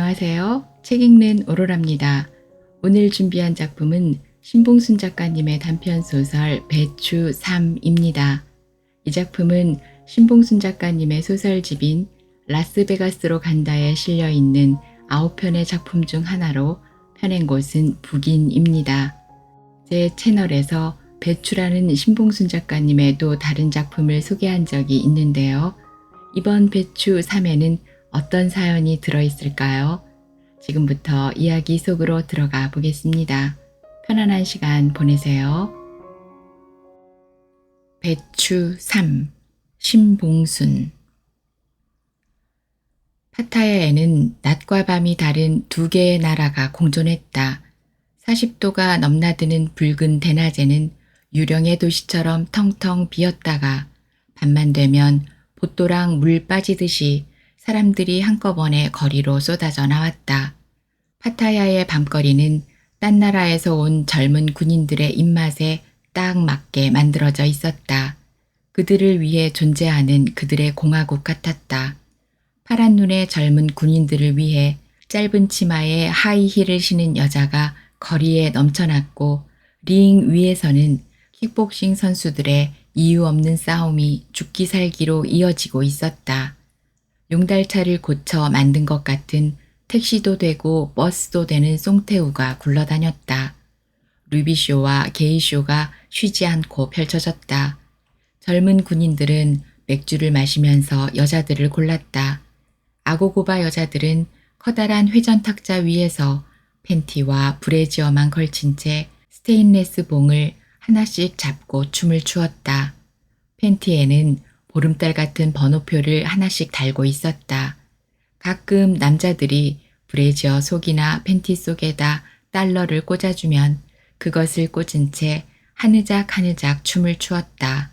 안녕하세요. 책 읽는 오로라입니다. 오늘 준비한 작품은 신봉순 작가님의 단편소설 배추 3입니다. 이 작품은 신봉순 작가님의 소설집인 라스베가스로 간다에 실려있는 9편의 작품 중 하나로 펴낸 곳은 북인입니다. 제 채널에서 배추라는 신봉순 작가님의 또 다른 작품을 소개한 적이 있는데요. 이번 배추 3에는 어떤 사연이 들어있을까요? 지금부터 이야기 속으로 들어가 보겠습니다. 편안한 시간 보내세요. 배추 3 신봉순 파타야에는 낮과 밤이 다른 두 개의 나라가 공존했다. 40도가 넘나드는 붉은 대낮에는 유령의 도시처럼 텅텅 비었다가 밤만 되면 봇도랑 물 빠지듯이 사람들이 한꺼번에 거리로 쏟아져 나왔다. 파타야의 밤거리는 딴 나라에서 온 젊은 군인들의 입맛에 딱 맞게 만들어져 있었다. 그들을 위해 존재하는 그들의 공화국 같았다. 파란 눈의 젊은 군인들을 위해 짧은 치마에 하이힐을 신은 여자가 거리에 넘쳐났고 링 위에서는 킥복싱 선수들의 이유 없는 싸움이 죽기 살기로 이어지고 있었다. 용달차를 고쳐 만든 것 같은 택시도 되고 버스도 되는 송태우가 굴러다녔다. 루비쇼와 게이쇼가 쉬지 않고 펼쳐졌다. 젊은 군인들은 맥주를 마시면서 여자들을 골랐다. 아고고바 여자들은 커다란 회전 탁자 위에서 팬티와 브래지어만 걸친 채 스테인레스 봉을 하나씩 잡고 춤을 추었다. 팬티에는 보름달 같은 번호표를 하나씩 달고 있었다. 가끔 남자들이 브래지어 속이나 팬티 속에다 달러를 꽂아주면 그것을 꽂은 채 하느작 하느작 춤을 추었다.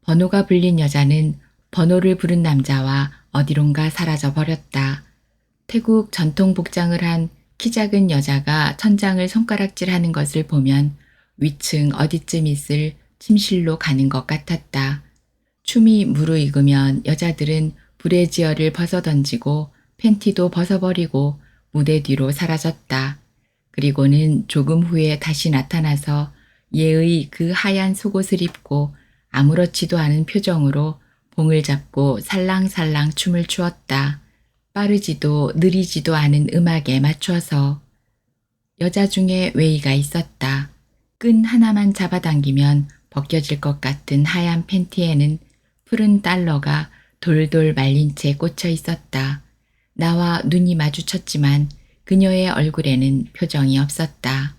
번호가 불린 여자는 번호를 부른 남자와 어디론가 사라져 버렸다. 태국 전통 복장을 한 키 작은 여자가 천장을 손가락질하는 것을 보면 위층 어디쯤 있을 침실로 가는 것 같았다. 춤이 무르익으면 여자들은 브래지어를 벗어던지고 팬티도 벗어버리고 무대 뒤로 사라졌다. 그리고는 조금 후에 다시 나타나서 얘의 그 하얀 속옷을 입고 아무렇지도 않은 표정으로 봉을 잡고 살랑살랑 춤을 추었다. 빠르지도 느리지도 않은 음악에 맞춰서. 여자 중에 웨이가 있었다. 끈 하나만 잡아당기면 벗겨질 것 같은 하얀 팬티에는 푸른 달러가 돌돌 말린 채 꽂혀 있었다. 나와 눈이 마주쳤지만 그녀의 얼굴에는 표정이 없었다.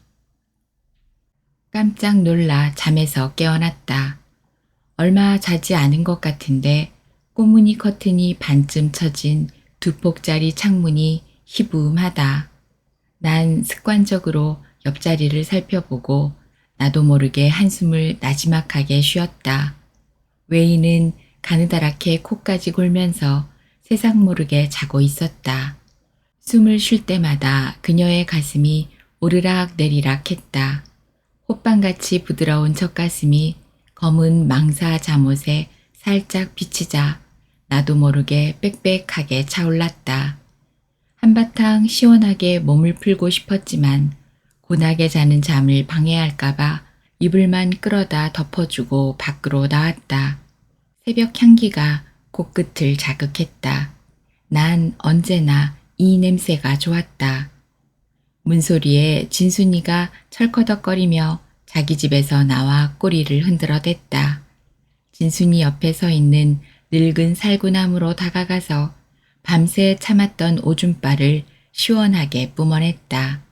깜짝 놀라 잠에서 깨어났다. 얼마 자지 않은 것 같은데 꽃무늬 커튼이 반쯤 쳐진 두 폭짜리 창문이 희부음하다. 난 습관적으로 옆자리를 살펴보고 나도 모르게 한숨을 나지막하게 쉬었다. 웨이는 가느다랗게 코까지 골면서 세상 모르게 자고 있었다. 숨을 쉴 때마다 그녀의 가슴이 오르락 내리락 했다. 호빵같이 부드러운 젖가슴이 검은 망사 잠옷에 살짝 비치자 나도 모르게 빽빽하게 차올랐다. 한바탕 시원하게 몸을 풀고 싶었지만 고나게 자는 잠을 방해할까봐 이불만 끌어다 덮어주고 밖으로 나왔다. 새벽 향기가 코끝을 자극했다. 난 언제나 이 냄새가 좋았다. 문소리에 진순이가 철커덕거리며 자기 집에서 나와 꼬리를 흔들어댔다. 진순이 옆에 서 있는 늙은 살구나무로 다가가서 밤새 참았던 오줌발을 시원하게 뿜어냈다.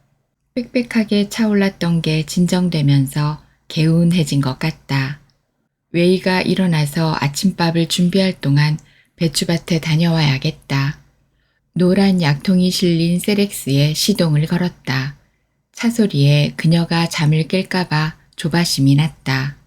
빽빽하게 차올랐던 게 진정되면서 개운해진 것 같다. 웨이가 일어나서 아침밥을 준비할 동안 배추밭에 다녀와야겠다. 노란 약통이 실린 세렉스에 시동을 걸었다. 차소리에 그녀가 잠을 깰까봐 조바심이 났다.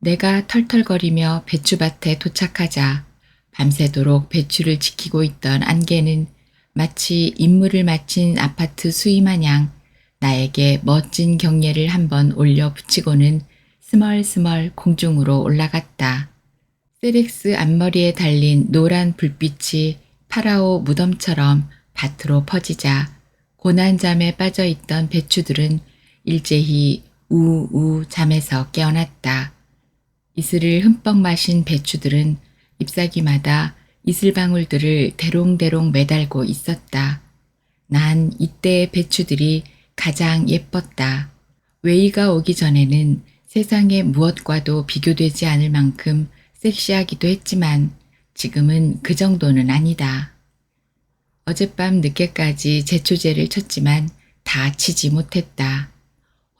내가 털털거리며 배추밭에 도착하자 밤새도록 배추를 지키고 있던 안개는 마치 임무를 마친 아파트 수위마냥 나에게 멋진 경례를 한번 올려 붙이고는 스멀스멀 공중으로 올라갔다. 세렉스 앞머리에 달린 노란 불빛이 파라오 무덤처럼 밭으로 퍼지자 고난잠에 빠져있던 배추들은 일제히 우우 잠에서 깨어났다. 이슬을 흠뻑 마신 배추들은 잎사귀마다 이슬방울들을 대롱대롱 매달고 있었다. 난 이때의 배추들이 가장 예뻤다. 웨이가 오기 전에는 세상의 무엇과도 비교되지 않을 만큼 섹시하기도 했지만 지금은 그 정도는 아니다. 어젯밤 늦게까지 제초제를 쳤지만 다 치지 못했다.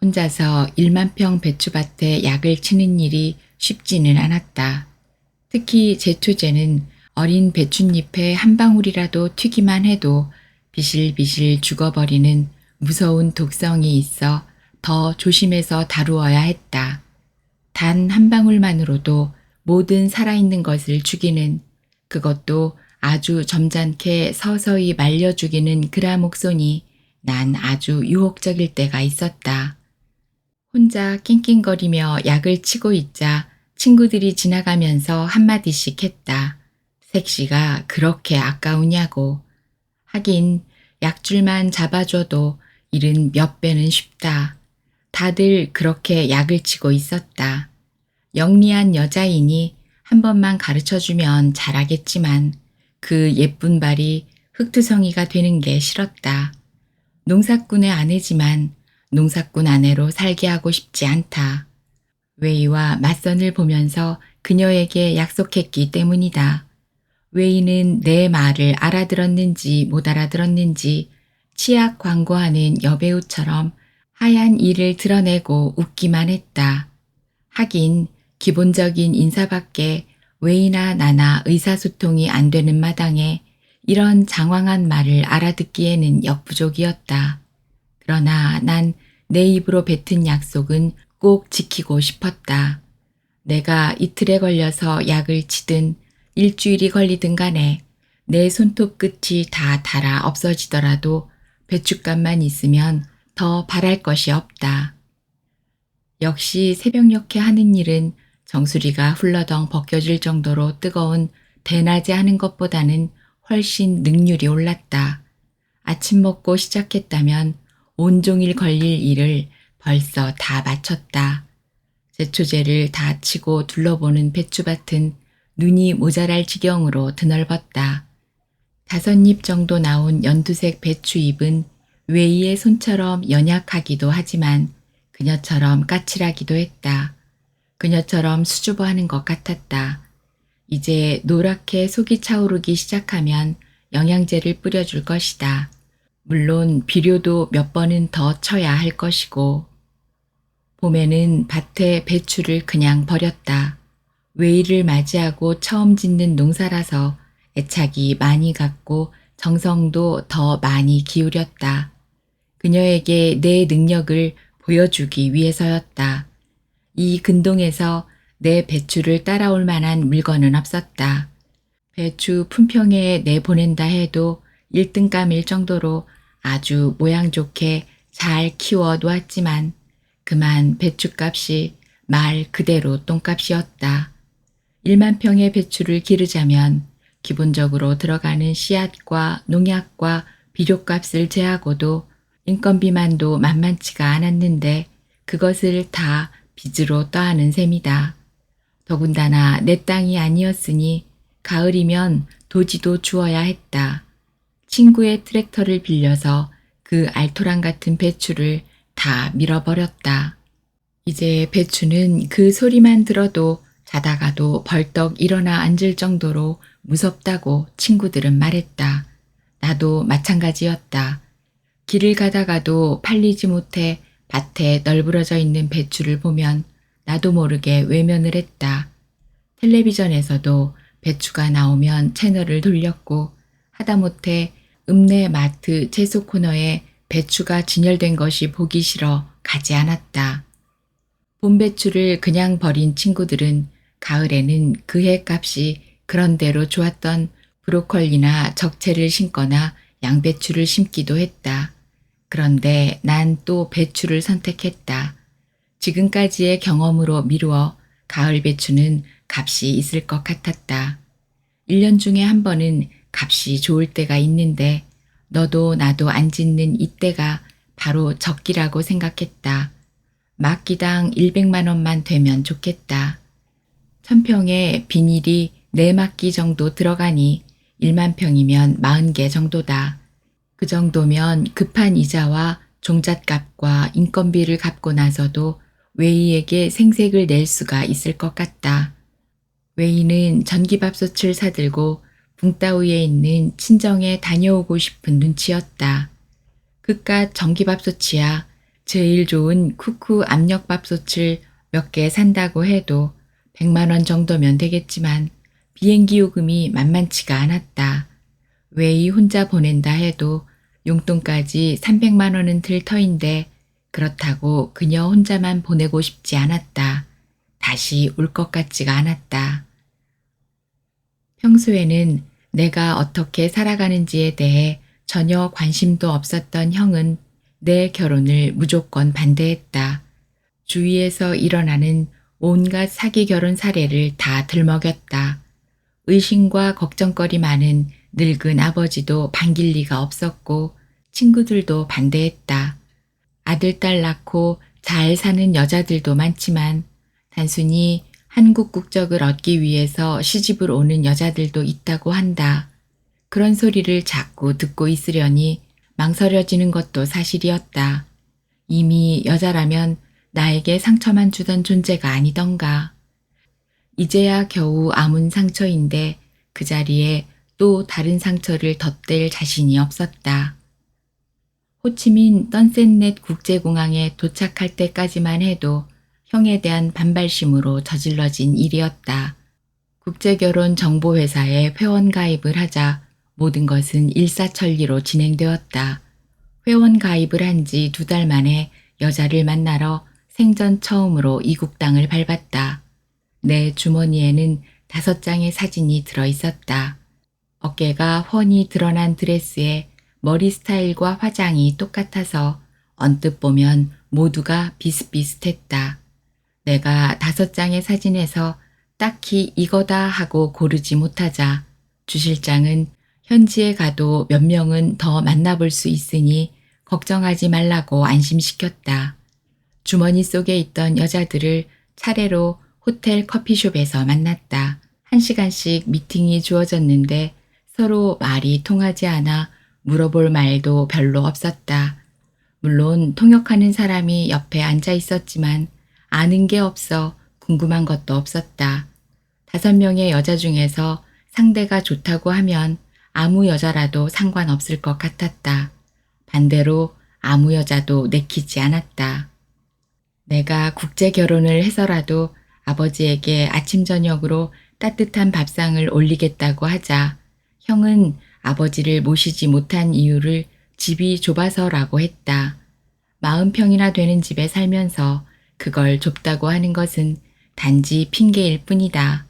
혼자서 1만 평 배추밭에 약을 치는 일이 쉽지는 않았다. 특히 제초제는 어린 배춧잎에 한 방울이라도 튀기만 해도 비실비실 죽어버리는 무서운 독성이 있어 더 조심해서 다루어야 했다. 단 한 방울만으로도 모든 살아있는 것을 죽이는, 그것도 아주 점잖게 서서히 말려 죽이는 그라목손이 난 아주 유혹적일 때가 있었다. 혼자 낑낑거리며 약을 치고 있자 친구들이 지나가면서 한마디씩 했다. 색시가 그렇게 아까우냐고. 하긴 약줄만 잡아줘도 일은 몇 배는 쉽다. 다들 그렇게 약을 치고 있었다. 영리한 여자이니 한 번만 가르쳐주면 잘하겠지만 그 예쁜 발이 흙투성이가 되는 게 싫었다. 농사꾼의 아내지만 농사꾼 아내로 살게 하고 싶지 않다. 웨이와 맞선을 보면서 그녀에게 약속했기 때문이다. 웨이는 내 말을 알아들었는지 못 알아들었는지 치약 광고하는 여배우처럼 하얀 이를 드러내고 웃기만 했다. 하긴 기본적인 인사밖에 웨이나 나나 의사소통이 안 되는 마당에 이런 장황한 말을 알아듣기에는 역부족이었다. 그러나 난 내 입으로 뱉은 약속은 꼭 지키고 싶었다. 내가 이틀에 걸려서 약을 치든 일주일이 걸리든 간에 내 손톱 끝이 다 닳아 없어지더라도 배춧값만 있으면 더 바랄 것이 없다. 역시 새벽녘에 하는 일은 정수리가 훌러덩 벗겨질 정도로 뜨거운 대낮에 하는 것보다는 훨씬 능률이 올랐다. 아침 먹고 시작했다면 온종일 걸릴 일을 벌써 다 마쳤다. 제초제를 다 치고 둘러보는 배추밭은 눈이 모자랄 지경으로 드넓었다. 5잎 정도 나온 연두색 배추잎은 웨이의 손처럼 연약하기도 하지만 그녀처럼 까칠하기도 했다. 그녀처럼 수줍어하는 것 같았다. 이제 노랗게 속이 차오르기 시작하면 영양제를 뿌려줄 것이다. 물론 비료도 몇 번은 더 쳐야 할 것이고. 봄에는 밭에 배추를 그냥 버렸다. 웨이를 맞이하고 처음 짓는 농사라서 애착이 많이 갔고 정성도 더 많이 기울였다. 그녀에게 내 능력을 보여주기 위해서였다. 이 근동에서 내 배추를 따라올 만한 물건은 없었다. 배추 품평회에 내보낸다 해도 1등감일 정도로 아주 모양 좋게 잘 키워 놓았지만 그만 배추값이 말 그대로 똥값이었다. 1만 평의 배추를 기르자면 기본적으로 들어가는 씨앗과 농약과 비료값을 제하고도 인건비만도 만만치가 않았는데 그것을 다 빚으로 떠안은 셈이다. 더군다나 내 땅이 아니었으니 가을이면 도지도 주어야 했다. 친구의 트랙터를 빌려서 그 알토란 같은 배추를 다 밀어버렸다. 이제 배추는 그 소리만 들어도 자다가도 벌떡 일어나 앉을 정도로 무섭다고 친구들은 말했다. 나도 마찬가지였다. 길을 가다가도 팔리지 못해 밭에 널브러져 있는 배추를 보면 나도 모르게 외면을 했다. 텔레비전에서도 배추가 나오면 채널을 돌렸고 하다못해 읍내 마트 채소 코너에 배추가 진열된 것이 보기 싫어 가지 않았다. 봄배추를 그냥 버린 친구들은 가을에는 그해 값이 그런대로 좋았던 브로콜리나 적채를 심거나 양배추를 심기도 했다. 그런데 난 또 배추를 선택했다. 지금까지의 경험으로 미루어 가을 배추는 값이 있을 것 같았다. 1년 중에 한 번은 값이 좋을 때가 있는데 너도 나도 안 짓는 이때가 바로 적기라고 생각했다. 막기당 100만 원만 되면 좋겠다. 1000평에 비닐이 4막기 정도 들어가니 1만 평이면 40개 정도다. 그 정도면 급한 이자와 종잣값과 인건비를 갚고 나서도 웨이에게 생색을 낼 수가 있을 것 같다. 웨이는 전기밥솥을 사들고 붕따위에 있는 친정에 다녀오고 싶은 눈치였다. 그깟 전기밥솥이야 제일 좋은 쿠쿠 압력밥솥을 몇 개 산다고 해도 100만 원 정도면 되겠지만 비행기 요금이 만만치가 않았다. 웨이 혼자 보낸다 해도 용돈까지 300만 원은 들 터인데 그렇다고 그녀 혼자만 보내고 싶지 않았다. 다시 올 것 같지가 않았다. 평소에는 내가 어떻게 살아가는지에 대해 전혀 관심도 없었던 형은 내 결혼을 무조건 반대했다. 주위에서 일어나는 온갖 사기 결혼 사례를 다 들먹였다. 의심과 걱정거리 많은 늙은 아버지도 반길 리가 없었고 친구들도 반대했다. 아들, 딸 낳고 잘 사는 여자들도 많지만 단순히 한국 국적을 얻기 위해서 시집을 오는 여자들도 있다고 한다. 그런 소리를 자꾸 듣고 있으려니 망설여지는 것도 사실이었다. 이미 여자라면 나에게 상처만 주던 존재가 아니던가. 이제야 겨우 아문 상처인데 그 자리에 또 다른 상처를 덧댈 자신이 없었다. 호치민 던센넷 국제공항에 도착할 때까지만 해도 형에 대한 반발심으로 저질러진 일이었다. 국제결혼 정보회사에 회원 가입을 하자 모든 것은 일사천리로 진행되었다. 회원 가입을 한 지 2달 만에 여자를 만나러 생전 처음으로 이국 땅을 밟았다. 내 주머니에는 5장의 사진이 들어있었다. 어깨가 훤히 드러난 드레스에 머리 스타일과 화장이 똑같아서 언뜻 보면 모두가 비슷비슷했다. 내가 5장의 사진에서 딱히 이거다 하고 고르지 못하자 주 실장은 현지에 가도 몇 명은 더 만나볼 수 있으니 걱정하지 말라고 안심시켰다. 주머니 속에 있던 여자들을 차례로 호텔 커피숍에서 만났다. 1시간씩 미팅이 주어졌는데 서로 말이 통하지 않아 물어볼 말도 별로 없었다. 물론 통역하는 사람이 옆에 앉아 있었지만 아는 게 없어 궁금한 것도 없었다. 5명의 여자 중에서 상대가 좋다고 하면 아무 여자라도 상관없을 것 같았다. 반대로 아무 여자도 내키지 않았다. 내가 국제 결혼을 해서라도 아버지에게 아침 저녁으로 따뜻한 밥상을 올리겠다고 하자 형은 아버지를 모시지 못한 이유를 집이 좁아서라고 했다. 40평이나 되는 집에 살면서 그걸 좁다고 하는 것은 단지 핑계일 뿐이다.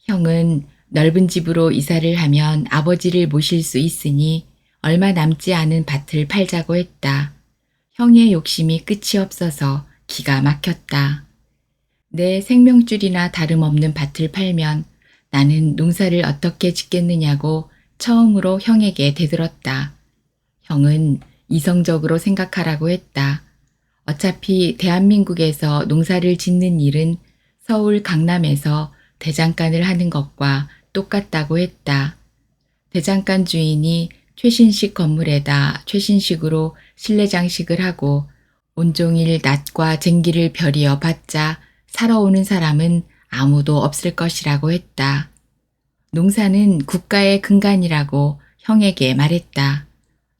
형은 넓은 집으로 이사를 하면 아버지를 모실 수 있으니 얼마 남지 않은 밭을 팔자고 했다. 형의 욕심이 끝이 없어서 기가 막혔다. 내 생명줄이나 다름없는 밭을 팔면 나는 농사를 어떻게 짓겠느냐고 처음으로 형에게 대들었다. 형은 이성적으로 생각하라고 했다. 어차피 대한민국에서 농사를 짓는 일은 서울 강남에서 대장간을 하는 것과 똑같다고 했다. 대장간 주인이 최신식 건물에다 최신식으로 실내 장식을 하고 온종일 낫과 쟁기를 벼리어 봤자 살아오는 사람은 아무도 없을 것이라고 했다. 농사는 국가의 근간이라고 형에게 말했다.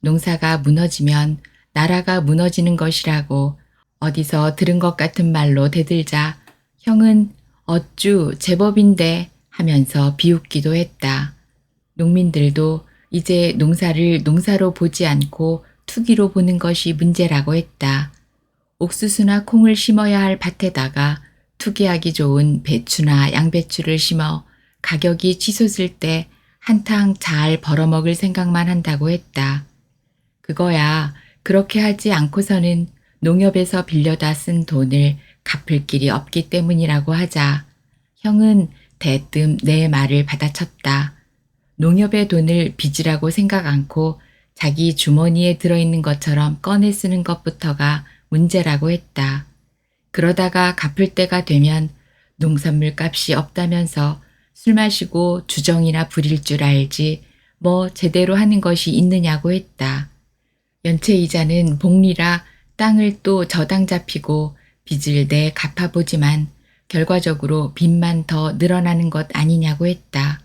농사가 무너지면 나라가 무너지는 것이라고 어디서 들은 것 같은 말로 대들자 형은 어쭈 제법인데 하면서 비웃기도 했다. 농민들도 이제 농사를 농사로 보지 않고 투기로 보는 것이 문제라고 했다. 옥수수나 콩을 심어야 할 밭에다가 투기하기 좋은 배추나 양배추를 심어 가격이 치솟을 때 한탕 잘 벌어먹을 생각만 한다고 했다. 그거야 그렇게 하지 않고서는 농협에서 빌려다 쓴 돈을 갚을 길이 없기 때문이라고 하자 형은 대뜸 내 말을 받아쳤다. 농협의 돈을 빚이라고 생각 않고 자기 주머니에 들어있는 것처럼 꺼내 쓰는 것부터가 문제라고 했다. 그러다가 갚을 때가 되면 농산물 값이 없다면서 술 마시고 주정이나 부릴 줄 알지 뭐 제대로 하는 것이 있느냐고 했다. 연체 이자는 복리라 땅을 또 저당 잡히고 빚을 내 갚아보지만 결과적으로 빚만 더 늘어나는 것 아니냐고 했다.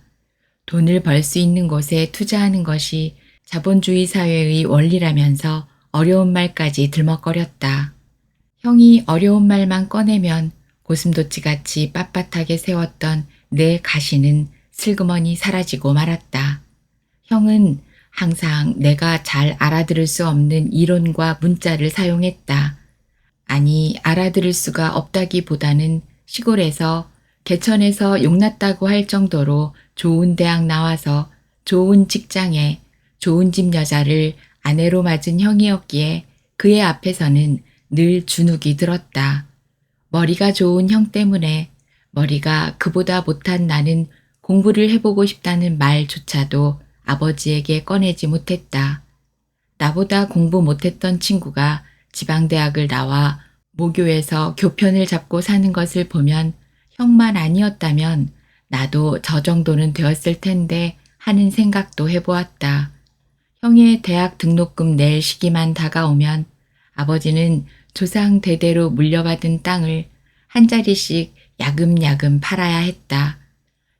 돈을 벌 수 있는 곳에 투자하는 것이 자본주의 사회의 원리라면서 어려운 말까지 들먹거렸다. 형이 어려운 말만 꺼내면 고슴도치같이 빳빳하게 세웠던 내 가시는 슬그머니 사라지고 말았다. 형은 항상 내가 잘 알아들을 수 없는 이론과 문자를 사용했다. 아니, 알아들을 수가 없다기보다는 시골에서 개천에서 용났다고 할 정도로 좋은 대학 나와서 좋은 직장에 좋은 집 여자를 아내로 맞은 형이었기에 그의 앞에서는 늘 주눅이 들었다. 머리가 좋은 형 때문에 머리가 그보다 못한 나는 공부를 해보고 싶다는 말조차도 아버지에게 꺼내지 못했다. 나보다 공부 못했던 친구가 지방대학을 나와 모교에서 교편을 잡고 사는 것을 보면 형만 아니었다면 나도 저 정도는 되었을 텐데 하는 생각도 해보았다. 형의 대학 등록금 낼 시기만 다가오면 아버지는 조상 대대로 물려받은 땅을 한 자리씩 야금야금 팔아야 했다.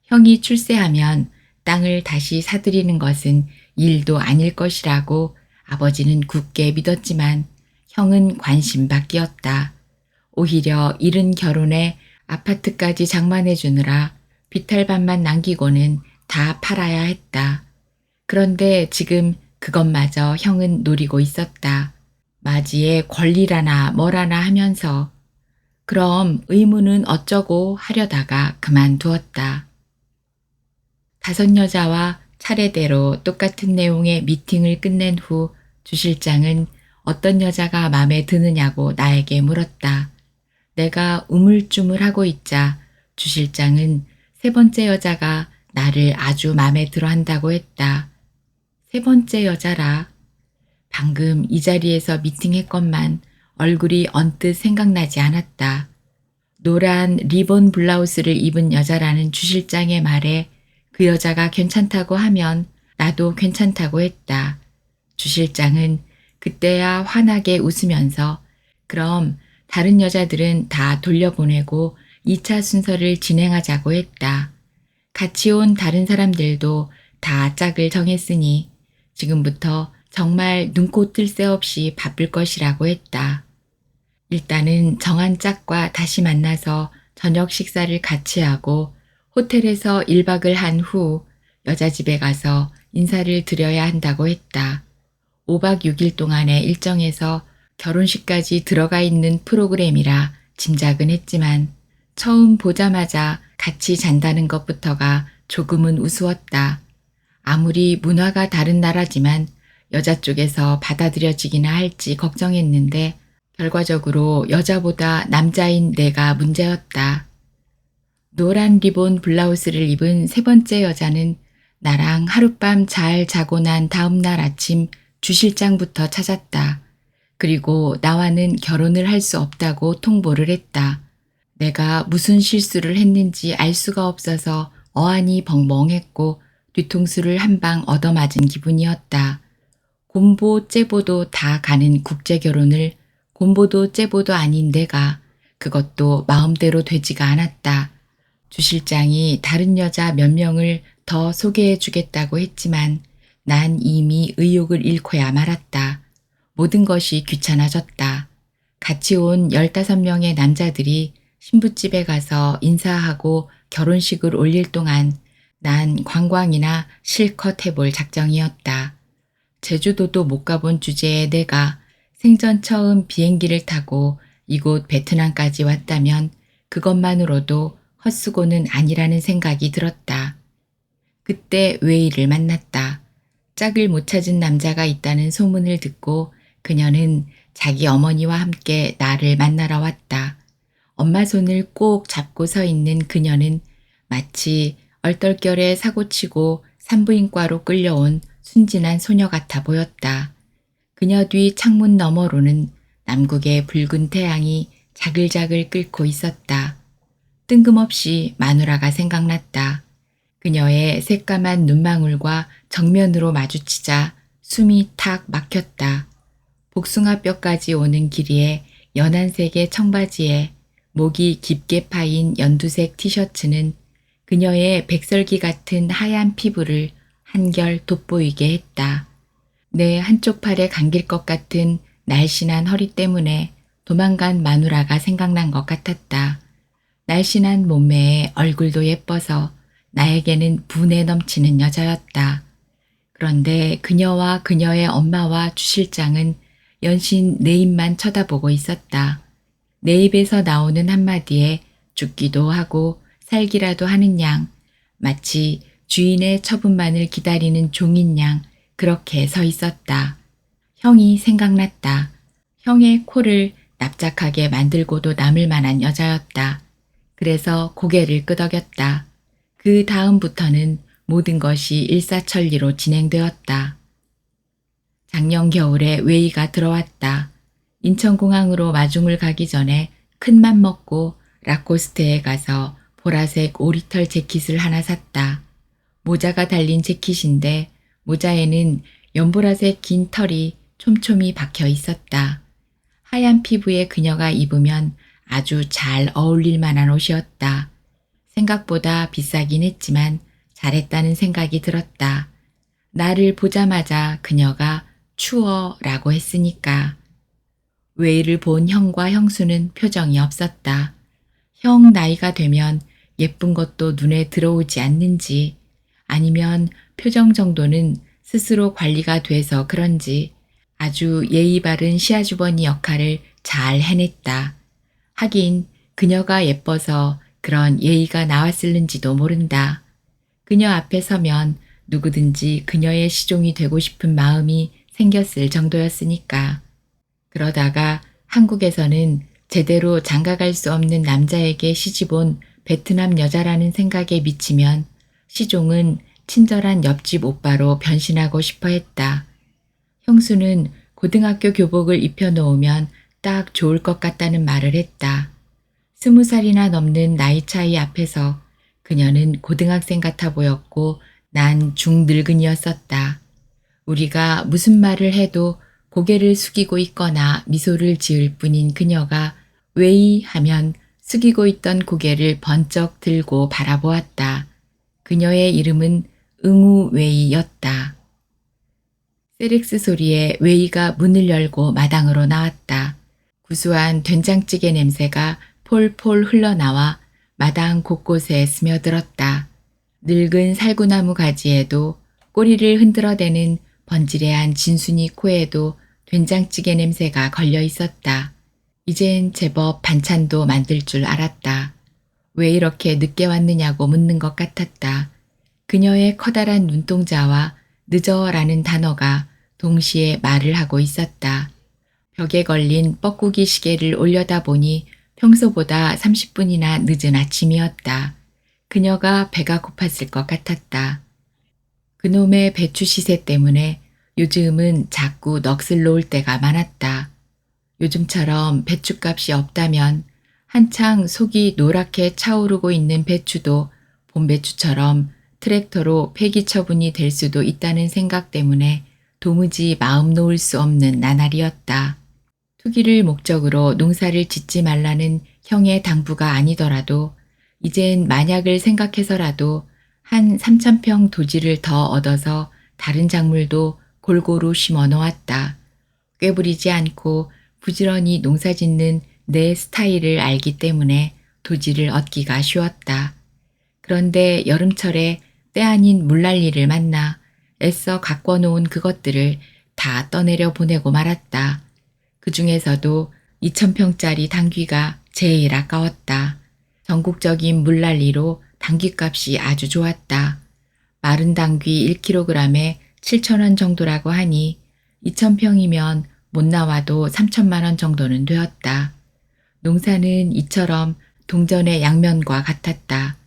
형이 출세하면 땅을 다시 사들이는 것은 일도 아닐 것이라고 아버지는 굳게 믿었지만 형은 관심밖이었다. 오히려 이른 결혼에 아파트까지 장만해 주느라 비탈밭만 남기고는 다 팔아야 했다. 그런데 지금 그것마저 형은 노리고 있었다. 마지에 권리라나 뭐라나 하면서 그럼 의무는 어쩌고 하려다가 그만두었다. 5 여자와 차례대로 똑같은 내용의 미팅을 끝낸 후 주 실장은 어떤 여자가 마음에 드느냐고 나에게 물었다. 내가 우물쭈물하고 있자 주 실장은 3번째 여자가 나를 아주 마음에 들어 한다고 했다. 3번째 여자라. 방금 이 자리에서 미팅했건만 얼굴이 언뜻 생각나지 않았다. 노란 리본 블라우스를 입은 여자라는 주 실장의 말에 그 여자가 괜찮다고 하면 나도 괜찮다고 했다. 주 실장은 그때야 환하게 웃으면서 그럼 다른 여자들은 다 돌려보내고 2차 순서를 진행하자고 했다. 같이 온 다른 사람들도 다 짝을 정했으니 지금부터 정말 눈코 뜰 새 없이 바쁠 것이라고 했다. 일단은 정한 짝과 다시 만나서 저녁 식사를 같이 하고 호텔에서 1박을 한 후 여자 집에 가서 인사를 드려야 한다고 했다. 5박 6일 동안의 일정에서 결혼식까지 들어가 있는 프로그램이라 짐작은 했지만 처음 보자마자 같이 잔다는 것부터가 조금은 우스웠다. 아무리 문화가 다른 나라지만 여자 쪽에서 받아들여지기나 할지 걱정했는데 결과적으로 여자보다 남자인 내가 문제였다. 노란 리본 블라우스를 입은 3번째 여자는 나랑 하룻밤 잘 자고 난 다음 날 아침 주 실장부터 찾았다. 그리고 나와는 결혼을 할 수 없다고 통보를 했다. 내가 무슨 실수를 했는지 알 수가 없어서 어안이 벙벙했고 뒤통수를 한 방 얻어맞은 기분이었다. 곰보 째보도 다 가는 국제결혼을 곰보도 째보도 아닌 내가 그것도 마음대로 되지가 않았다. 주 실장이 다른 여자 몇 명을 더 소개해 주겠다고 했지만 난 이미 의욕을 잃고야 말았다. 모든 것이 귀찮아졌다. 같이 온 15명의 남자들이 신부집에 가서 인사하고 결혼식을 올릴 동안 난 관광이나 실컷 해볼 작정이었다. 제주도도 못 가본 주제에 내가 생전 처음 비행기를 타고 이곳 베트남까지 왔다면 그것만으로도 헛수고는 아니라는 생각이 들었다. 그때 웨이를 만났다. 짝을 못 찾은 남자가 있다는 소문을 듣고 그녀는 자기 어머니와 함께 나를 만나러 왔다. 엄마 손을 꼭 잡고 서 있는 그녀는 마치 얼떨결에 사고치고 산부인과로 끌려온 순진한 소녀 같아 보였다. 그녀 뒤 창문 너머로는 남국의 붉은 태양이 자글자글 끓고 있었다. 뜬금없이 마누라가 생각났다. 그녀의 새까만 눈망울과 정면으로 마주치자 숨이 탁 막혔다. 복숭아뼈까지 오는 길이에 연한색의 청바지에 목이 깊게 파인 연두색 티셔츠는 그녀의 백설기 같은 하얀 피부를 한결 돋보이게 했다. 내 한쪽 팔에 감길 것 같은 날씬한 허리 때문에 도망간 마누라가 생각난 것 같았다. 날씬한 몸매에 얼굴도 예뻐서 나에게는 분에 넘치는 여자였다. 그런데 그녀와 그녀의 엄마와 주실장은 연신 내 입만 쳐다보고 있었다. 내 입에서 나오는 한마디에 죽기도 하고 살기라도 하는 양, 마치 주인의 처분만을 기다리는 종인 양 그렇게 서 있었다. 형이 생각났다. 형의 코를 납작하게 만들고도 남을 만한 여자였다. 그래서 고개를 끄덕였다. 그 다음부터는 모든 것이 일사천리로 진행되었다. 작년 겨울에 웨이가 들어왔다. 인천공항으로 마중을 가기 전에 큰맘 먹고 라코스테에 가서 보라색 오리털 재킷을 하나 샀다. 모자가 달린 재킷인데 모자에는 연보라색 긴 털이 촘촘히 박혀 있었다. 하얀 피부의 그녀가 입으면 아주 잘 어울릴 만한 옷이었다. 생각보다 비싸긴 했지만 잘했다는 생각이 들었다. 나를 보자마자 그녀가 추워 라고 했으니까. 웨이를 본 형과 형수는 표정이 없었다. 형 나이가 되면 예쁜 것도 눈에 들어오지 않는지 아니면 표정 정도는 스스로 관리가 돼서 그런지 아주 예의 바른 시아주버니 역할을 잘 해냈다. 하긴 그녀가 예뻐서 그런 예의가 나왔을는지도 모른다. 그녀 앞에 서면 누구든지 그녀의 시종이 되고 싶은 마음이 생겼을 정도였으니까. 그러다가 한국에서는 제대로 장가갈 수 없는 남자에게 시집온 베트남 여자라는 생각에 미치면 시종은 친절한 옆집 오빠로 변신하고 싶어 했다. 형수는 고등학교 교복을 입혀놓으면 딱 좋을 것 같다는 말을 했다. 20살이나 넘는 나이 차이 앞에서 그녀는 고등학생 같아 보였고 난 중늙은이였었다. 우리가 무슨 말을 해도 고개를 숙이고 있거나 미소를 지을 뿐인 그녀가 웨이 하면 숙이고 있던 고개를 번쩍 들고 바라보았다. 그녀의 이름은 응우웨이였다. 세렉스 소리에 웨이가 문을 열고 마당으로 나왔다. 구수한 된장찌개 냄새가 폴폴 흘러나와 마당 곳곳에 스며들었다. 늙은 살구나무 가지에도 꼬리를 흔들어대는 번지레한 진순이 코에도 된장찌개 냄새가 걸려 있었다. 이젠 제법 반찬도 만들 줄 알았다. 왜 이렇게 늦게 왔느냐고 묻는 것 같았다. 그녀의 커다란 눈동자와 늦어라는 단어가 동시에 말을 하고 있었다. 벽에 걸린 뻐꾸기 시계를 올려다보니 평소보다 30분이나 늦은 아침이었다. 그녀가 배가 고팠을 것 같았다. 그놈의 배추 시세 때문에 요즘은 자꾸 넋을 놓을 때가 많았다. 요즘처럼 배추값이 없다면 한창 속이 노랗게 차오르고 있는 배추도 봄배추처럼 트랙터로 폐기 처분이 될 수도 있다는 생각 때문에 도무지 마음 놓을 수 없는 나날이었다. 투기를 목적으로 농사를 짓지 말라는 형의 당부가 아니더라도 이젠 만약을 생각해서라도 한 3,000평 도지를 더 얻어서 다른 작물도 골고루 심어 놓았다. 꾀부리지 않고 부지런히 농사짓는 내 스타일을 알기 때문에 도지를 얻기가 쉬웠다. 그런데 여름철에 때 아닌 물난리를 만나 애써 가꿔 놓은 그것들을 다 떠내려 보내고 말았다. 그 중에서도 2,000평짜리 당귀가 제일 아까웠다. 전국적인 물난리로 당귀값이 아주 좋았다. 마른 당귀 1kg에 7,000원 정도라고 하니 2,000평이면 못 나와도 3천만 원 정도는 되었다. 농사는 이처럼 동전의 양면과 같았다.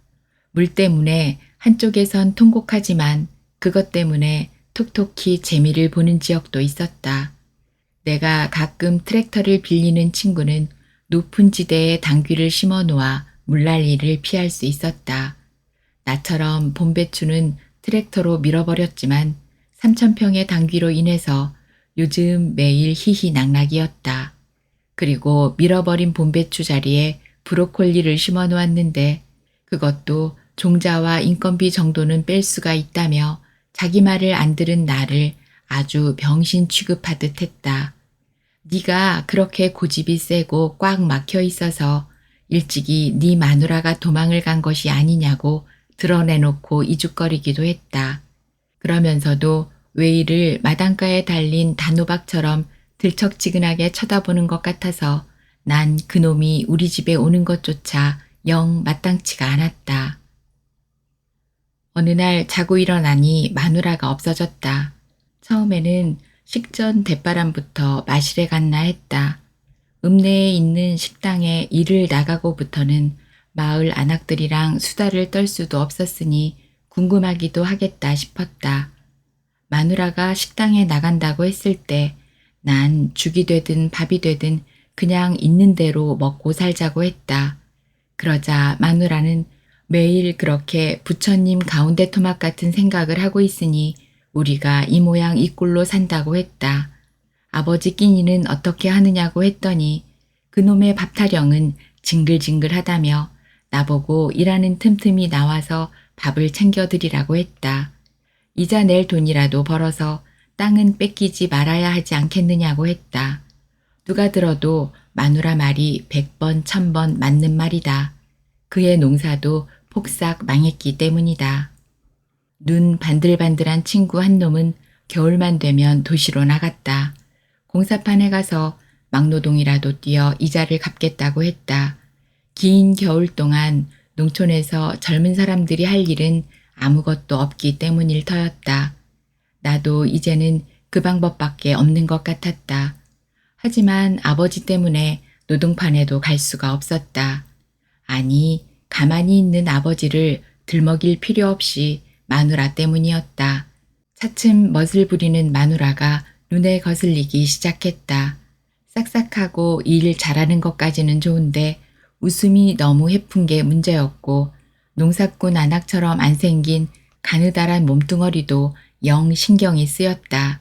물 때문에 한쪽에선 통곡하지만 그것 때문에 톡톡히 재미를 보는 지역도 있었다. 내가 가끔 트랙터를 빌리는 친구는 높은 지대에 당귀를 심어 놓아 물난리를 피할 수 있었다. 나처럼 봄배추는 트랙터로 밀어버렸지만 3,000평의 당귀로 인해서 요즘 매일 희희낙낙이었다. 그리고 밀어버린 봄배추 자리에 브로콜리를 심어 놓았는데 그것도 종자와 인건비 정도는 뺄 수가 있다며 자기 말을 안 들은 나를 아주 병신 취급하듯 했다. 네가 그렇게 고집이 세고 꽉 막혀 있어서 일찍이 네 마누라가 도망을 간 것이 아니냐고 드러내놓고 이죽거리기도 했다. 그러면서도 웨이를 마당가에 달린 단호박처럼 들척지근하게 쳐다보는 것 같아서 난 그놈이 우리 집에 오는 것조차 영 마땅치가 않았다. 어느 날 자고 일어나니 마누라가 없어졌다. 처음에는 식전 대바람부터 마실에 갔나 했다. 읍내에 있는 식당에 일을 나가고부터는 마을 안악들이랑 수다를 떨 수도 없었으니 궁금하기도 하겠다 싶었다. 마누라가 식당에 나간다고 했을 때 난 죽이 되든 밥이 되든 그냥 있는 대로 먹고 살자고 했다. 그러자 마누라는 매일 그렇게 부처님 가운데 토막 같은 생각을 하고 있으니 우리가 이 모양 이 꼴로 산다고 했다. 아버지 끼니는 어떻게 하느냐고 했더니 그놈의 밥타령은 징글징글하다며 나보고 일하는 틈틈이 나와서 밥을 챙겨드리라고 했다. 이자 낼 돈이라도 벌어서 땅은 뺏기지 말아야 하지 않겠느냐고 했다. 누가 들어도 마누라 말이 100번 1000번 맞는 말이다. 그의 농사도 폭삭 망했기 때문이다. 눈 반들반들한 친구 한 놈은 겨울만 되면 도시로 나갔다. 공사판에 가서 막노동이라도 뛰어 이자를 갚겠다고 했다. 긴 겨울 동안 농촌에서 젊은 사람들이 할 일은 아무것도 없기 때문일 터였다. 나도 이제는 그 방법밖에 없는 것 같았다. 하지만 아버지 때문에 노동판에도 갈 수가 없었다. 아니, 가만히 있는 아버지를 들먹일 필요 없이 마누라 때문이었다. 차츰 멋을 부리는 마누라가 눈에 거슬리기 시작했다. 싹싹하고 일 잘하는 것까지는 좋은데 웃음이 너무 해픈 게 문제였고 농사꾼 안악처럼 안 생긴 가느다란 몸뚱어리도 영 신경이 쓰였다.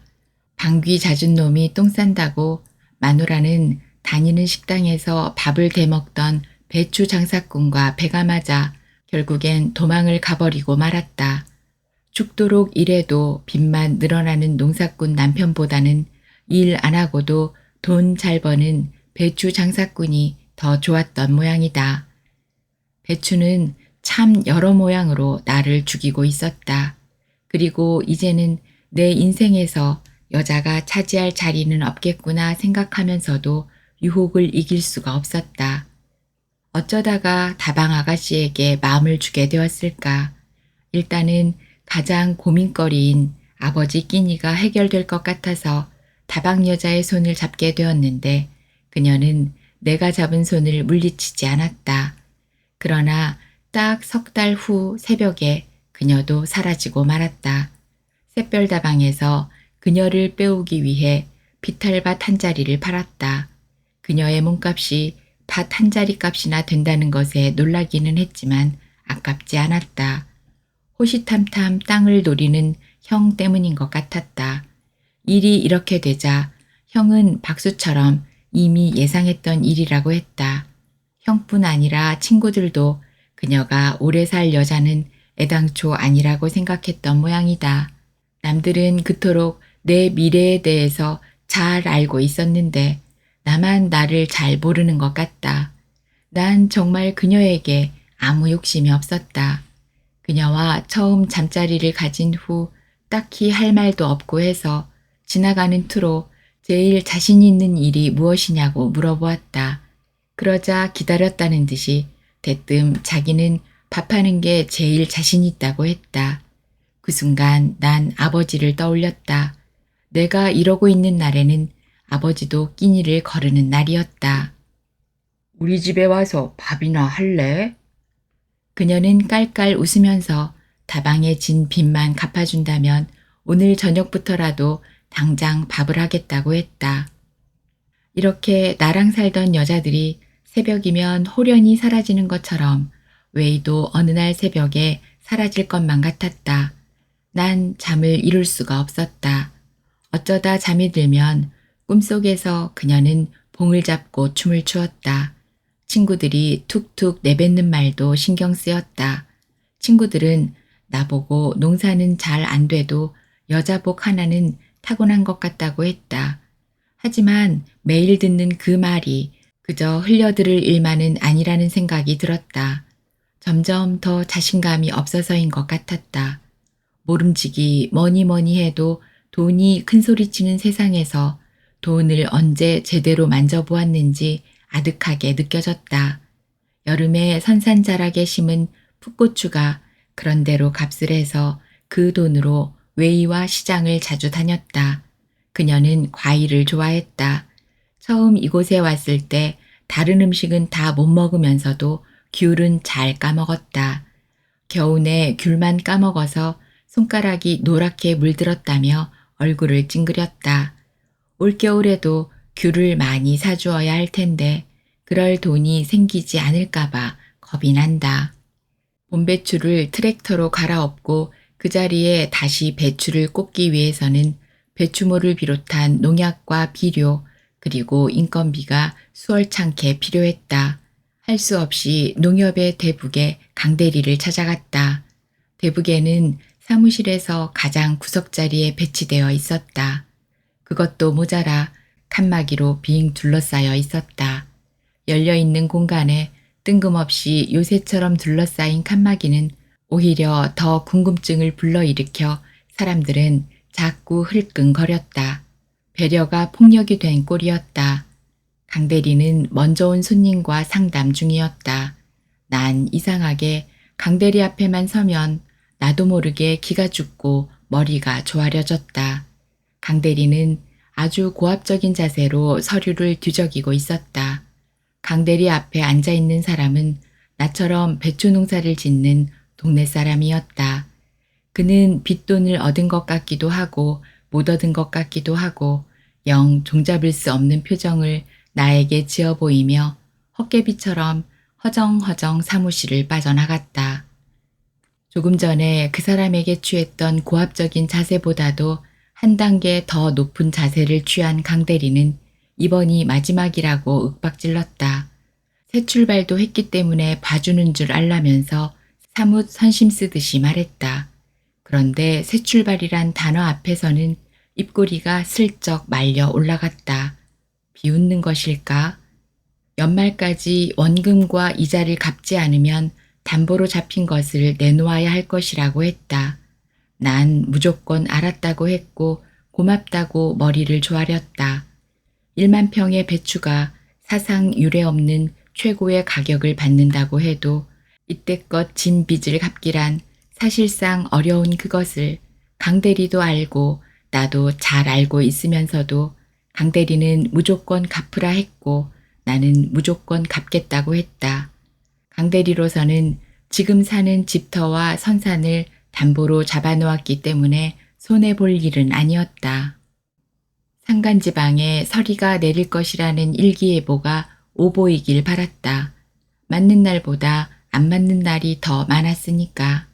방귀 잦은 놈이 똥 싼다고 마누라는 다니는 식당에서 밥을 대먹던 배추 장사꾼과 배가 맞아 결국엔 도망을 가버리고 말았다. 죽도록 일해도 빚만 늘어나는 농사꾼 남편보다는 일 안 하고도 돈 잘 버는 배추 장사꾼이 더 좋았던 모양이다. 배추는 참 여러 모양으로 나를 죽이고 있었다. 그리고 이제는 내 인생에서 여자가 차지할 자리는 없겠구나 생각하면서도 유혹을 이길 수가 없었다. 어쩌다가 다방 아가씨에게 마음을 주게 되었을까? 일단은 가장 고민거리인 아버지 끼니가 해결될 것 같아서 다방 여자의 손을 잡게 되었는데 그녀는 내가 잡은 손을 물리치지 않았다. 그러나 딱 3달 후 새벽에 그녀도 사라지고 말았다. 샛별다방에서 그녀를 빼오기 위해 비탈밭 한 자리를 팔았다. 그녀의 몸값이 밭 한 자리 값이나 된다는 것에 놀라기는 했지만 아깝지 않았다. 호시탐탐 땅을 노리는 형 때문인 것 같았다. 일이 이렇게 되자 형은 박수처럼 이미 예상했던 일이라고 했다. 형뿐 아니라 친구들도 그녀가 오래 살 여자는 애당초 아니라고 생각했던 모양이다. 남들은 그토록 내 미래에 대해서 잘 알고 있었는데 나만 나를 잘 모르는 것 같다. 난 정말 그녀에게 아무 욕심이 없었다. 그녀와 처음 잠자리를 가진 후 딱히 할 말도 없고 해서 지나가는 투로 제일 자신 있는 일이 무엇이냐고 물어보았다. 그러자 기다렸다는 듯이 대뜸 자기는 밥하는 게 제일 자신 있다고 했다. 그 순간 난 아버지를 떠올렸다. 내가 이러고 있는 날에는 아버지도 끼니를 거르는 날이었다. 우리 집에 와서 밥이나 할래? 그녀는 깔깔 웃으면서 다방에 진 빚만 갚아준다면 오늘 저녁부터라도 당장 밥을 하겠다고 했다. 이렇게 나랑 살던 여자들이 새벽이면 홀연히 사라지는 것처럼 웨이도 어느 날 새벽에 사라질 것만 같았다. 난 잠을 이룰 수가 없었다. 어쩌다 잠이 들면 꿈속에서 그녀는 봉을 잡고 춤을 추었다. 친구들이 툭툭 내뱉는 말도 신경 쓰였다. 친구들은 나보고 농사는 잘 안 돼도 여자복 하나는 타고난 것 같다고 했다. 하지만 매일 듣는 그 말이 그저 흘려들을 일만은 아니라는 생각이 들었다. 점점 더 자신감이 없어서인 것 같았다. 모름지기 뭐니 해도 돈이 큰소리치는 세상에서 돈을 언제 제대로 만져보았는지 아득하게 느껴졌다. 여름에 선산자락에 심은 풋고추가 그런대로 값을 해서 그 돈으로 웨이와 시장을 자주 다녔다. 그녀는 과일을 좋아했다. 처음 이곳에 왔을 때 다른 음식은 다 못 먹으면서도 귤은 잘 까먹었다. 겨우내 귤만 까먹어서 손가락이 노랗게 물들었다며 얼굴을 찡그렸다. 올겨울에도 귤을 많이 사주어야 할 텐데 그럴 돈이 생기지 않을까봐 겁이 난다. 봄배추를 트랙터로 갈아엎고 그 자리에 다시 배추를 꽂기 위해서는 배추모를 비롯한 농약과 비료 그리고 인건비가 수월찮게 필요했다. 할 수 없이 농협의 대북에 강대리를 찾아갔다. 대북에는 사무실에서 가장 구석자리에 배치되어 있었다. 그것도 모자라 칸막이로 빙 둘러싸여 있었다. 열려있는 공간에 뜬금없이 요새처럼 둘러싸인 칸막이는 오히려 더 궁금증을 불러일으켜 사람들은 자꾸 흘끔거렸다. 배려가 폭력이 된 꼴이었다. 강대리는 먼저 온 손님과 상담 중이었다. 난 이상하게 강대리 앞에만 서면 나도 모르게 기가 죽고 머리가 조아려졌다. 강대리는 아주 고압적인 자세로 서류를 뒤적이고 있었다. 강대리 앞에 앉아있는 사람은 나처럼 배추 농사를 짓는 동네 사람이었다. 그는 빚돈을 얻은 것 같기도 하고 못 얻은 것 같기도 하고 영 종잡을 수 없는 표정을 나에게 지어 보이며 헛개비처럼 허정허정 사무실을 빠져나갔다. 조금 전에 그 사람에게 취했던 고압적인 자세보다도 한 단계 더 높은 자세를 취한 강대리는 이번이 마지막이라고 윽박질렀다. 새 출발도 했기 때문에 봐주는 줄 알라면서 사뭇 선심 쓰듯이 말했다. 그런데 새 출발이란 단어 앞에서는 입꼬리가 슬쩍 말려 올라갔다. 비웃는 것일까? 연말까지 원금과 이자를 갚지 않으면 담보로 잡힌 것을 내놓아야 할 것이라고 했다. 난 무조건 알았다고 했고 고맙다고 머리를 조아렸다. 1만 평의 배추가 사상 유례 없는 최고의 가격을 받는다고 해도 이때껏 진 빚을 갚기란 사실상 어려운 그것을 강대리도 알고 나도 잘 알고 있으면서도 강대리는 무조건 갚으라 했고 나는 무조건 갚겠다고 했다. 강대리로서는 지금 사는 집터와 선산을 담보로 잡아놓았기 때문에 손해볼 일은 아니었다. 산간지방에 서리가 내릴 것이라는 일기예보가 오보이길 바랐다. 맞는 날보다 안 맞는 날이 더 많았으니까.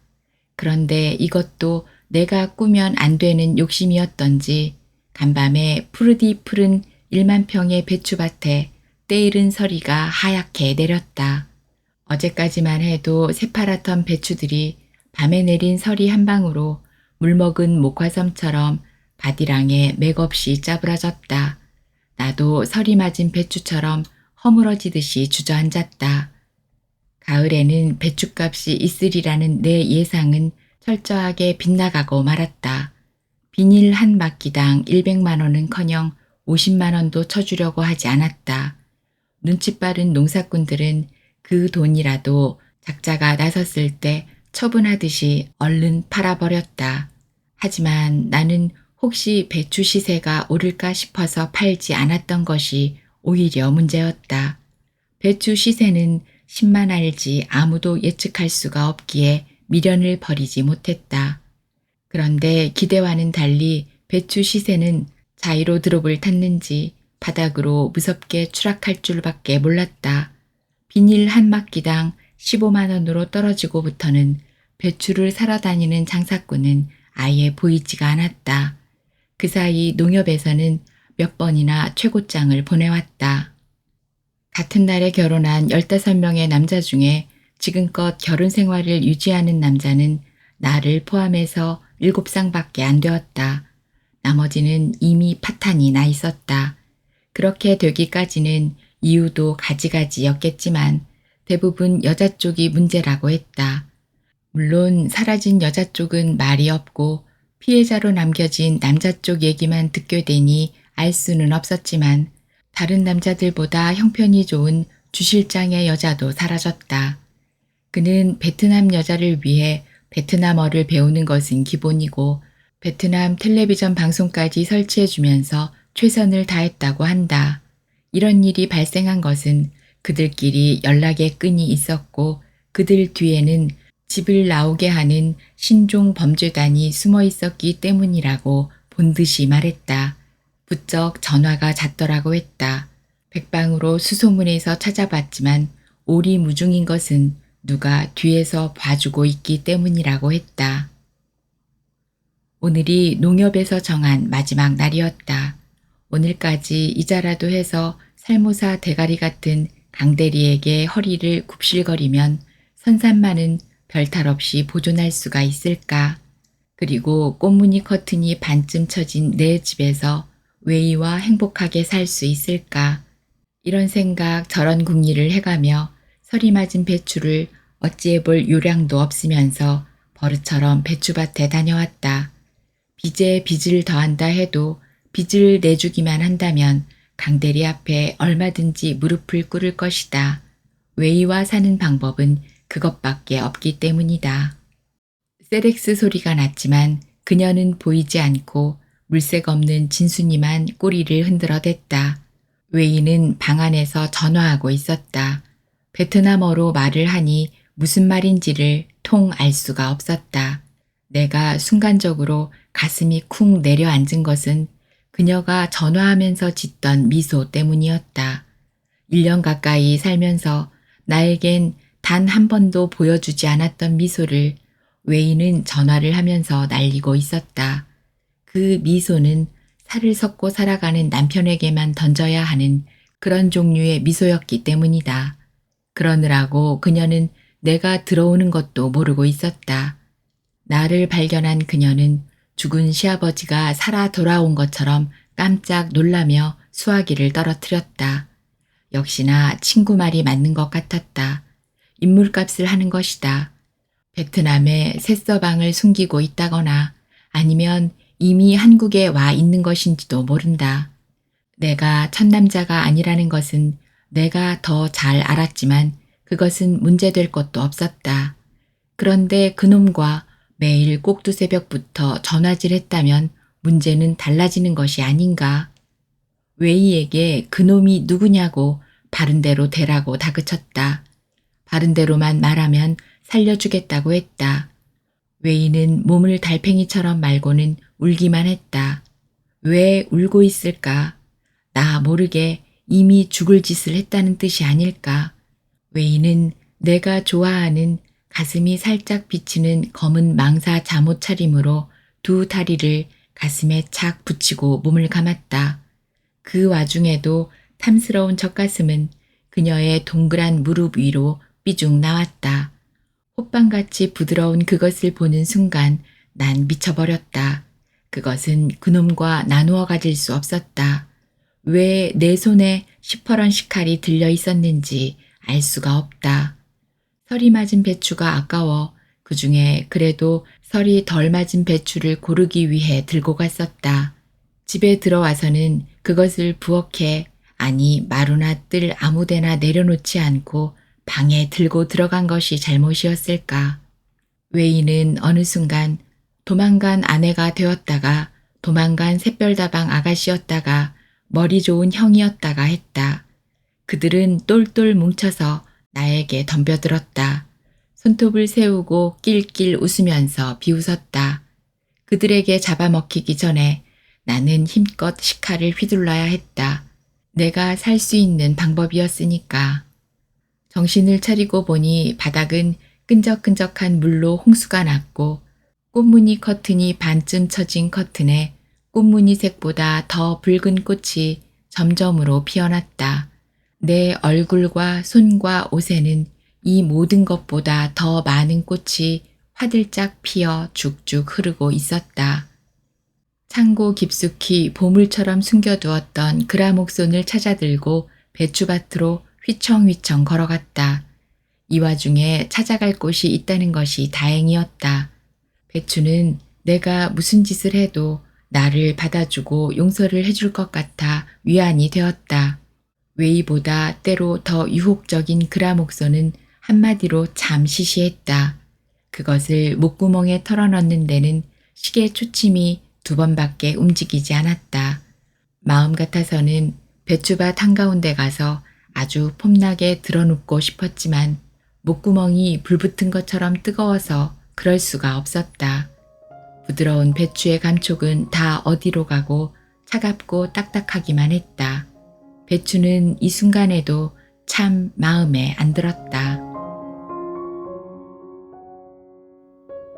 그런데 이것도 내가 꾸면 안 되는 욕심이었던지 간밤에 푸르디 푸른 1만 평의 배추밭에 때이른 서리가 하얗게 내렸다. 어제까지만 해도 새파랗던 배추들이 밤에 내린 서리 한 방으로 물먹은 목화섬처럼 바디랑에 맥없이 짜부러졌다. 나도 서리 맞은 배추처럼 허물어지듯이 주저앉았다. 가을에는 배추값이 있으리라는 내 예상은 철저하게 빗나가고 말았다. 비닐 한 바퀴당 100만 원은커녕 50만 원도 쳐주려고 하지 않았다. 눈치 빠른 농사꾼들은 그 돈이라도 작자가 나섰을 때 처분하듯이 얼른 팔아버렸다. 하지만 나는 혹시 배추 시세가 오를까 싶어서 팔지 않았던 것이 오히려 문제였다. 배추 시세는 10만 알지 아무도 예측할 수가 없기에 미련을 버리지 못했다. 그런데 기대와는 달리 배추 시세는 자이로 드롭을 탔는지 바닥으로 무섭게 추락할 줄밖에 몰랐다. 비닐 한 막기당 15만 원으로 떨어지고부터는 배추를 사러 다니는 장사꾼은 아예 보이지가 않았다. 그 사이 농협에서는 몇 번이나 최고장을 보내왔다. 같은 날에 결혼한 15명의 남자 중에 지금껏 결혼 생활을 유지하는 남자는 나를 포함해서 7쌍밖에 안 되었다. 나머지는 이미 파탄이 나 있었다. 그렇게 되기까지는 이유도 가지가지였겠지만 대부분 여자 쪽이 문제라고 했다. 물론 사라진 여자 쪽은 말이 없고 피해자로 남겨진 남자 쪽 얘기만 듣게 되니 알 수는 없었지만 다른 남자들보다 형편이 좋은 주 실장의 여자도 사라졌다. 그는 베트남 여자를 위해 베트남어를 배우는 것은 기본이고 베트남 텔레비전 방송까지 설치해주면서 최선을 다했다고 한다. 이런 일이 발생한 것은 그들끼리 연락의 끈이 있었고 그들 뒤에는 집을 나오게 하는 신종 범죄단이 숨어 있었기 때문이라고 본듯이 말했다. 부쩍 전화가 잦더라고 했다. 백방으로 수소문해서 찾아봤지만 오리무중인 것은 누가 뒤에서 봐주고 있기 때문이라고 했다. 오늘이 농협에서 정한 마지막 날이었다. 오늘까지 이자라도 해서 살모사 대가리 같은 강대리에게 허리를 굽실거리면 선산만은 별탈 없이 보존할 수가 있을까. 그리고 꽃무늬 커튼이 반쯤 쳐진 내 집에서 외이와 행복하게 살 수 있을까. 이런 생각 저런 궁리를 해가며 서리 맞은 배추를 어찌해볼 요량도 없으면서 버릇처럼 배추밭에 다녀왔다. 빚에 빚을 더한다 해도 빚을 내주기만 한다면 강대리 앞에 얼마든지 무릎을 꿇을 것이다. 외이와 사는 방법은 그것밖에 없기 때문이다. 세렉스 소리가 났지만 그녀는 보이지 않고 물색 없는 진순이만 꼬리를 흔들어댔다. 외이는 방 안에서 전화하고 있었다. 베트남어로 말을 하니 무슨 말인지를 통 알 수가 없었다. 내가 순간적으로 가슴이 쿵 내려앉은 것은 그녀가 전화하면서 짓던 미소 때문이었다. 1년 가까이 살면서 나에겐 단 한 번도 보여주지 않았던 미소를 외이는 전화를 하면서 날리고 있었다. 그 미소는 살을 섞고 살아가는 남편에게만 던져야 하는 그런 종류의 미소였기 때문이다. 그러느라고 그녀는 내가 들어오는 것도 모르고 있었다. 나를 발견한 그녀는 죽은 시아버지가 살아 돌아온 것처럼 깜짝 놀라며 수화기를 떨어뜨렸다. 역시나 친구 말이 맞는 것 같았다. 인물값을 하는 것이다. 베트남에 새서방을 숨기고 있다거나 아니면 이미 한국에 와 있는 것인지도 모른다. 내가 첫남자가 아니라는 것은 내가 더 잘 알았지만 그것은 문제될 것도 없었다. 그런데 그놈과 매일 꼭두 새벽부터 전화질했다면 문제는 달라지는 것이 아닌가. 웨이에게 그놈이 누구냐고 바른대로 대라고 다그쳤다. 바른대로만 말하면 살려주겠다고 했다. 웨이는 몸을 달팽이처럼 말고는 울기만 했다. 왜 울고 있을까? 나 모르게 이미 죽을 짓을 했다는 뜻이 아닐까? 웨이는 내가 좋아하는 가슴이 살짝 비치는 검은 망사 잠옷 차림으로 두 다리를 가슴에 착 붙이고 몸을 감았다. 그 와중에도 탐스러운 젖가슴은 그녀의 동그란 무릎 위로 삐죽 나왔다. 호빵같이 부드러운 그것을 보는 순간 난 미쳐버렸다. 그것은 그놈과 나누어 가질 수 없었다. 왜 내 손에 시퍼런 식칼이 들려 있었는지 알 수가 없다. 설이 맞은 배추가 아까워 그 중에 그래도 설이 덜 맞은 배추를 고르기 위해 들고 갔었다. 집에 들어와서는 그것을 부엌에 아니 마루나 뜰 아무데나 내려놓지 않고 방에 들고 들어간 것이 잘못이었을까. 웨이는 어느 순간 도망간 아내가 되었다가 도망간 샛별다방 아가씨였다가 머리 좋은 형이었다가 했다. 그들은 똘똘 뭉쳐서 나에게 덤벼들었다. 손톱을 세우고 낄낄 웃으면서 비웃었다. 그들에게 잡아먹히기 전에 나는 힘껏 식칼을 휘둘러야 했다. 내가 살 수 있는 방법이었으니까. 정신을 차리고 보니 바닥은 끈적끈적한 물로 홍수가 났고 꽃무늬 커튼이 반쯤 처진 커튼에 꽃무늬 색보다 더 붉은 꽃이 점점으로 피어났다. 내 얼굴과 손과 옷에는 이 모든 것보다 더 많은 꽃이 화들짝 피어 죽죽 흐르고 있었다. 창고 깊숙이 보물처럼 숨겨두었던 그라목손을 찾아들고 배추밭으로 휘청휘청 걸어갔다. 이 와중에 찾아갈 곳이 있다는 것이 다행이었다. 배추는 내가 무슨 짓을 해도 나를 받아주고 용서를 해줄 것 같아 위안이 되었다. 웨이보다 때로 더 유혹적인 그라목손은 한마디로 참 시시했다. 그것을 목구멍에 털어넣는 데는 시계 초침이 2번밖에 움직이지 않았다. 마음 같아서는 배추밭 한가운데 가서 아주 폼나게 드러눕고 싶었지만 목구멍이 불붙은 것처럼 뜨거워서 그럴 수가 없었다. 부드러운 배추의 감촉은 다 어디로 가고 차갑고 딱딱하기만 했다. 배추는 이 순간에도 참 마음에 안 들었다.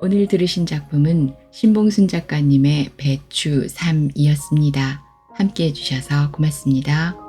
오늘 들으신 작품은 신봉순 작가님의 배추 3이었습니다. 함께 해주셔서 고맙습니다.